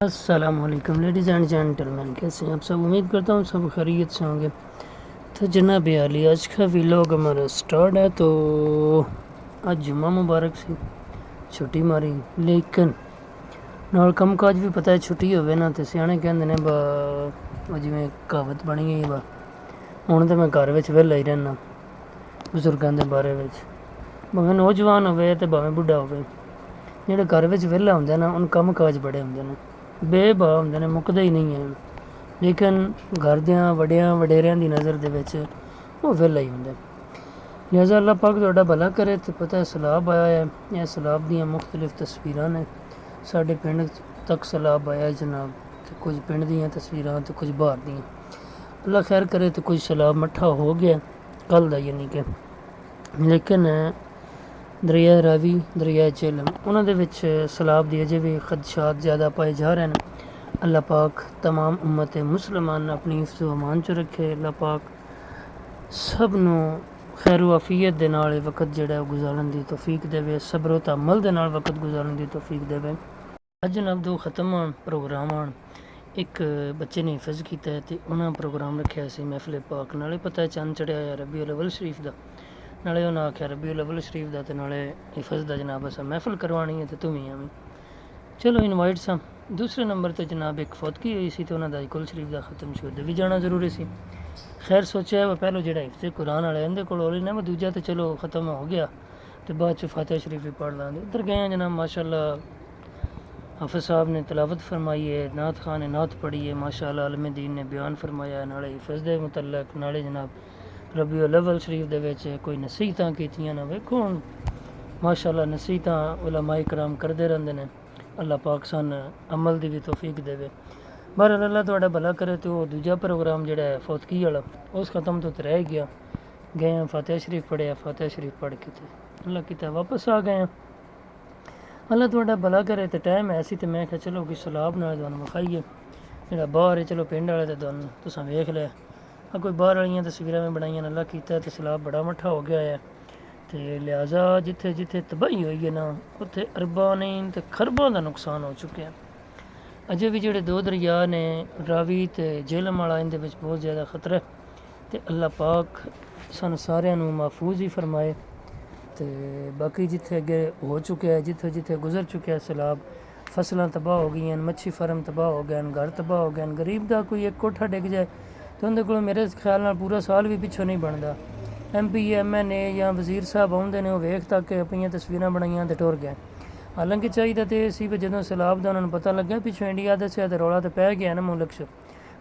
अस्सलाम वालेकुम ladies and gentleman, कैसे हैं आप सब। उम्मीद करता हूँ सब खैरियत से होंगे। तो जनाब अली, आज का व्लॉग हमारा स्टार्ट है। तो आज जुम्मा मुबारक सी छुट्टी मारी, लेकिन नाल कम काज भी पता है छुट्टी होवे ना तो सियाने कहते ने जिवें कहावत बनी गई बा हुण तो मैं घर विच वेला ही रहना। बजुर्गों के बारे में भावें नौजवान होवे तो भावें बुढ़ा होवे, ਜਿਹੜੇ घर ਵਿੱਚ ਵਿਹਲਾ ਹੁੰਦੇ ਨਾ ਉਹਨ ਕੰਮ ਕਾਜ ਬੜੇ ਹੁੰਦੇ ਨੇ, ਬੇਬਾਹ ਹੁੰਦੇ ਨੇ, ਮੁੱਕਦੇ ਹੀ ਨਹੀਂ ਹੈ। ਲੇਕਿਨ ਘਰ ਦਿਆਂ ਵੱਡਿਆਂ ਵਡੇਰਿਆਂ ਦੀ ਨਜ਼ਰ ਦੇ ਵਿੱਚ ਉਹ ਵਿਹਲਾ ਹੀ ਹੁੰਦਾ। ਲਿਹਾਜ਼ਾ ਅੱਲਾਹ ਪਾਕ ਤੁਹਾਡਾ ਭਲਾ ਕਰੇ। ਤੇ ਪਤਾ ਸਲਾਬ ਆਇਆ ਹੈ, ਇਹ ਸਲਾਬ ਦੀਆਂ ਮੁਖਤਲਿਫ ਤਸਵੀਰਾਂ ਨੇ। ਸਾਡੇ ਪਿੰਡ ਤੱਕ ਸਲਾਬ ਆਇਆ ਜਨਾਬ, ਤੇ ਕੁਝ ਪਿੰਡ ਦੀਆਂ ਤਸਵੀਰਾਂ ਤੇ ਕੁਝ ਬਾਹਰ ਦੀਆਂ। ਅੱਲਾਹ ਖੈਰ ਕਰੇ ਤੇ ਕੁਝ ਸਲਾਬ ਮੱਠਾ ਹੋ ਗਿਆ ਕੱਲ੍ਹ ਦਾ, ਯਾਨੀ ਕਿ। ਲੇਕਿਨ ਦਰਿਆ ਰਾਵੀ, ਦਰਿਆ ਝੇਲਮ, ਉਹਨਾਂ ਦੇ ਵਿੱਚ ਸਲਾਬ ਦੀ ਅਜੇ ਵੀ ਖਦਸ਼ਾਤ ਜ਼ਿਆਦਾ ਪਾਏ ਜਾ ਰਹੇ ਨੇ। ਅੱਲਾਹ ਪਾਕ तमाम उम्मत मुसलमान अपनी हिफ्ज़ व अमान च रखे। अल्लाह पाक सब नूं खैर आफियत दे नाल वक्त जिहड़ा गुजारन दी तौफीक देवे, सब्र व तहम्मुल दे नाल वक्त गुजारन दी तौफीक देवे। अज जनाब दो ख़त्म प्रोग्राम आन। एक बच्चे ने हिफज किया तो उन्होंने प्रोग्राम रखा सी महफिल पाक, नाले पता चंद चढ़िया रबीउल अव्वल शरीफ का, नाले उन्हें आख्या रबीउल अव्वल शरीफ का तो नाले हिफज का जनाब असा महफिल करवानी है तो तू भी आवी। चलो इनवाइट सा। दूसरे नंबर पर जनाब एक फौतगी हुई सी तो उन्होंने कुल शरीफ का खत्म सी, उधर भी जाना जरूरी सी। खैर सोचा वह पहलो जो हिफ्ज कुरान वाले इन्हें को ना वह दूजा तो चलो ख़त्म हो गया तो बाद च फातिहा शरीफ भी पढ़ लाँगे। उधर गए जनाब, माशाअल्लाह हाफिज़ साहब ने तलावत फरमाई है, नात खान ने नात पढ़ी है, माशाअल्लाह आलम दीन ने बयान फरमाया है, नाले हिफज दे मुतल्लक, नाले जनाब रबीउल अव्वल शरीफ दे विच कोई नसीहतां कीतियां ना। वेखो हुण माशाअल्लाह नसीहतां उलमा इकराम करदे रहिंदे ने। अल्लाह पाक सन अमल दी भी तौफीक देवे। बहरहाल अल्लाह तुहाडा भला करे। तो दूजा प्रोग्राम जिहड़ा है फौतगी वाला उस खत्म तो रह गया। गए फातिहा शरीफ पढ़िया, फातिहा शरीफ पढ़ के अल्लाह किता वापस आ गए। अल्लाह तुहाडा भला करे। तो टाइम ऐसी तो मैं चलो कि सलाब नाल तुहानूं विखाईए जिहड़ा बाहर है। चलो पिंड वाले तो तुहानूं तुसां वेख लिया, कोई बाहर वालियां तस्वीरां में बनाईयां। अल्लाह कीता तो सलाब बड़ा मट्ठा हो गया है। तो लिहाजा जिथे जिथे तबाही हुई है ना, उत्थे अरबां नहीं तो खरबां का नुकसान हो चुका है। अजे भी जोड़े दो दरिया ने रावी तो झेलम वाला, इनके बहुत ज़्यादा खतरा है। तो अल्लाह पाक सानूं सारिਆਂ ਨੂੰ महफूज ही फरमाए। तो बाकी जिथे अगे हो चुका है, जिथे जिथे गुजर चुका है सैलाब, फसलां तबाह हो गई, मच्छी फार्म तबाह हो गए, घर तबाह हो गए। गरीब का कोई एक कोठा डिग जाए तो उनके को मेरे ख्याल नाल पूरा साल भी पिछों नहीं बनता। MP MNA या वजीर साहब आउंदे ने, वेख तक के अपनी तस्वीरां बनाईयां तो टुर गए। हालांकि चाहिए तो सी भी जो सैलाब का उन्होंने पता लग्या पिछों इंडिया दसिया तो रौला तो पै गया ना मुल्क च,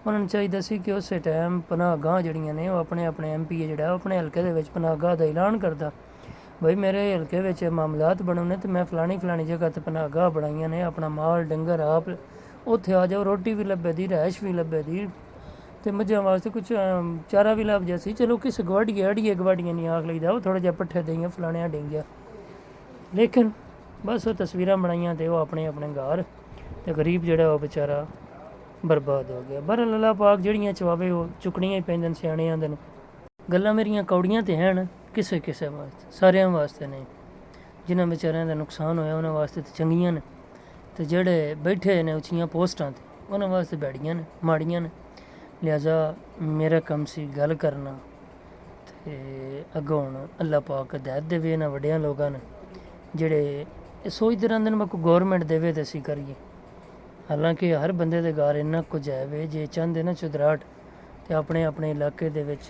उन्होंने चाहिए सी कि उस टाइम पनाहगाह जड़ियाँ ने अपने अपने MP जोड़ा अपने हल्के के पनाहगाह का ऐलान करता, भाई मेरे हल्के में मामलात बनने तो मैं फलानी फलानी जगह तो पनाहगाह बनाइया ने, अपना माल डंगर आप उत्थे आ जाओ, रोटी भी लभे दी, रहायश भी लभे दी, तो मझां वास्ते कुछ चारा भी लभ जासी। चलो किस गवाढ़िए अड़िए गवाढ़िए नहीं आख लीदा, वो थोड़ा जहा पट्ठे देइया फलाने डेंगिया। लेकिन बस वो तस्वीरां बनाइया तो वह अपने अपने घर, तो गरीब जोड़ा वो बेचारा बर्बाद हो गया। बहरहाल अल्लाह पाक जड़ियाँ चवावे वो चुकनियां ही पैंदे सियाणे आंदे ने। गल्लां मेरियां कौड़ियां तो हैं किसे किसे वास्ते, सारियां वास्ते नहीं। जिन्हां बेचारियां का नुकसान होया उन्हां वास्ते तो चंगियां ने, तो जेड़े बैठे ने उच्चियां पोस्टां ते उन्हां वास्ते बैड़ियां ने, माड़ियां ने। लिहाजा मेरा कम सी गल करना ते अग्गों हुण अल्लाह पाक हिदायत देवे इन्हां वड्डियां लोगां ने जेड़े सोचते रहिंदे ने कोई गौरमेंट देवे तो असीं करिए। हालांकि हर बंदे दे घर इन्ना कुछ है वे, जे चाहते ना चुदराहट तो अपने अपने इलाके दे विच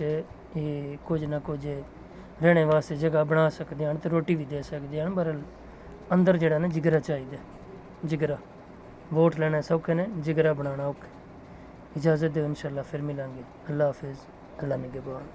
कुछ ना कुछ रहने वास्ते जगह बना सकते हैं तो रोटी भी दे सकते हैं। पर अंदर जड़ा ना जिगरा चाहिए, जिगरा। वोट लेना सौखे ने, जिगरा बनाना औखे। इजाज़त दो, इंशाअल्लाह फिर मिलेंगे। अल्लाह हाफिज़, अल्लाह निगहबान।